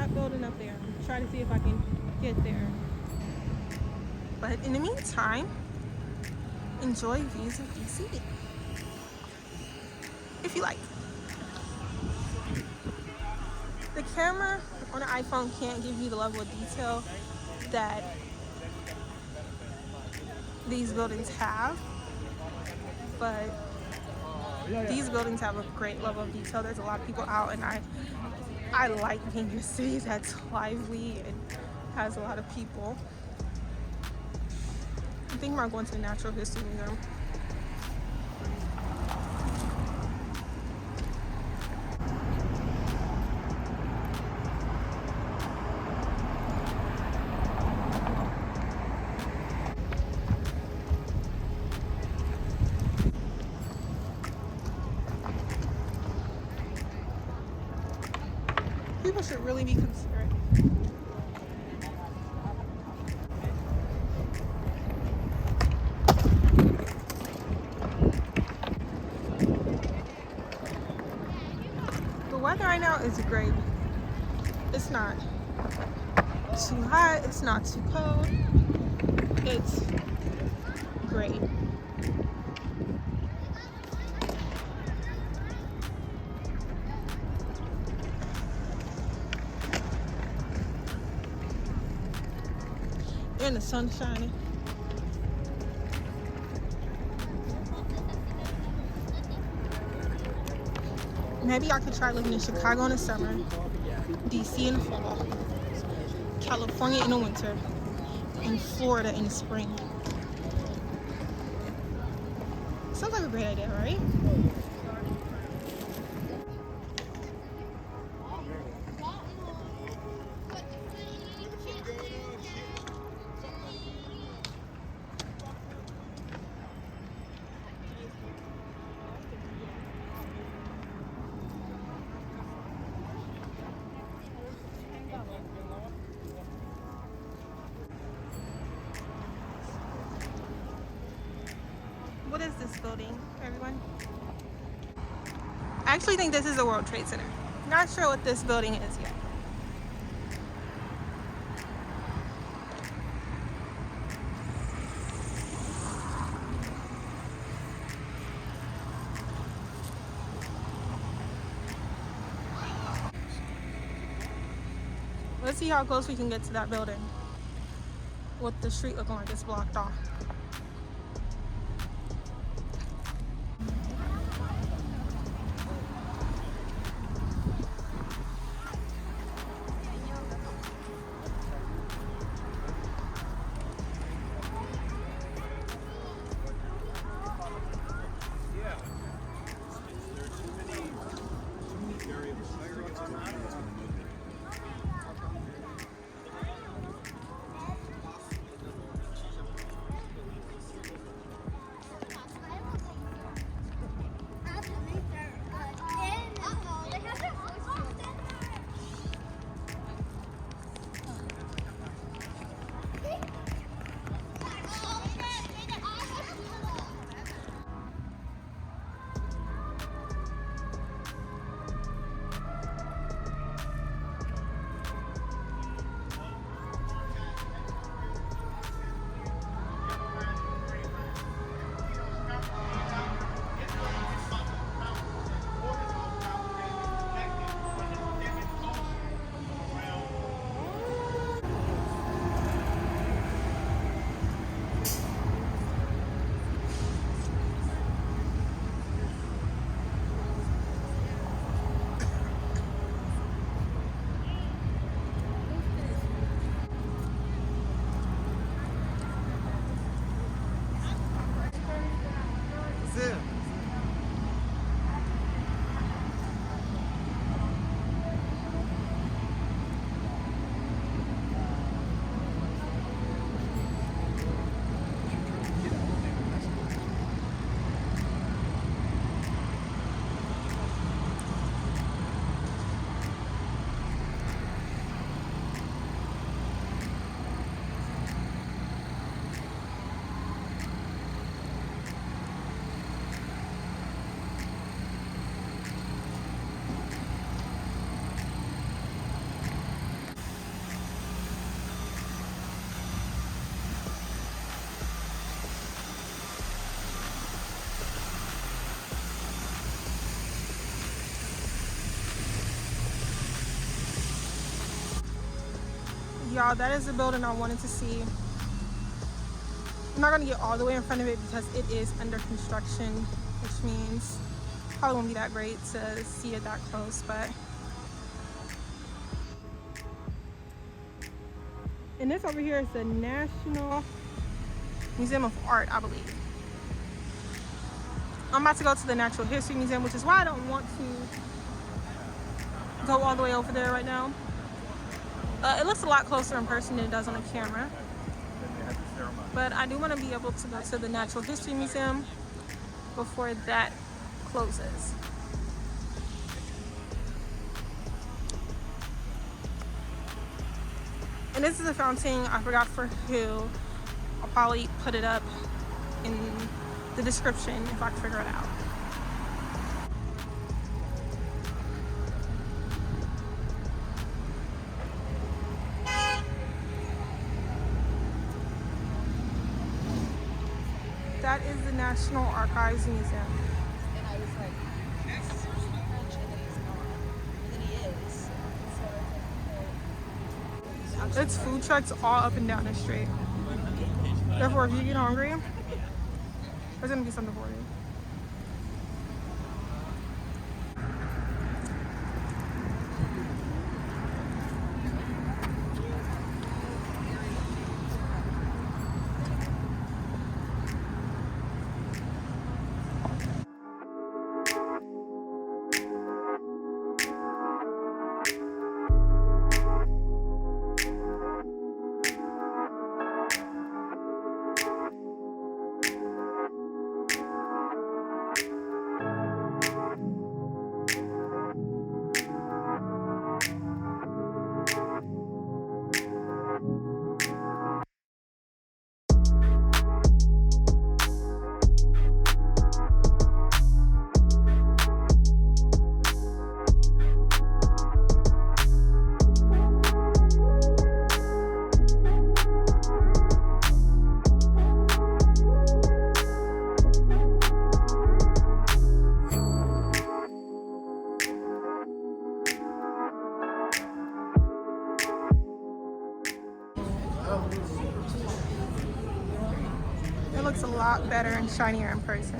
that building up there. Try to see if I can get there. But in the meantime, enjoy views of DC if you like. The camera on the iPhone can't give you the level of detail that these buildings have, but these buildings have a great level of detail. There's a lot of people out, and I like being in a city that's lively and has a lot of people. I'm thinking about going to the Natural History Museum. People should really be considerate. The weather right now is great. It's not too hot, it's not too cold. It's great. And the sun's shining. Maybe I could try living in Chicago in the summer, DC in the fall, California in the winter, and Florida in the spring. Sounds like a great idea, right? What is this building, everyone? I actually think this is the World Trade Center. Not sure what this building is yet. Let's see how close we can get to that building. What the street looking like it's blocked off. y'all, that is the building I wanted to see. I'm not gonna get all the way in front of it because it is under construction, which means probably won't be that great to see it that close, but. And this over here is the National Museum of Art, I believe. I'm about to go to the Natural History Museum, which is why I don't want to go all the way over there right now. It looks a lot closer in person than it does on the camera. But I do want to be able to go to the Natural History Museum before that closes. And this is a fountain, I forgot for who. I'll probably put it up in the description if I can figure it out. That is the National Archives Museum. And I was like, It's food trucks all up and down the street. Therefore, if you get hungry, there's gonna be something for you. It looks a lot better and shinier in person.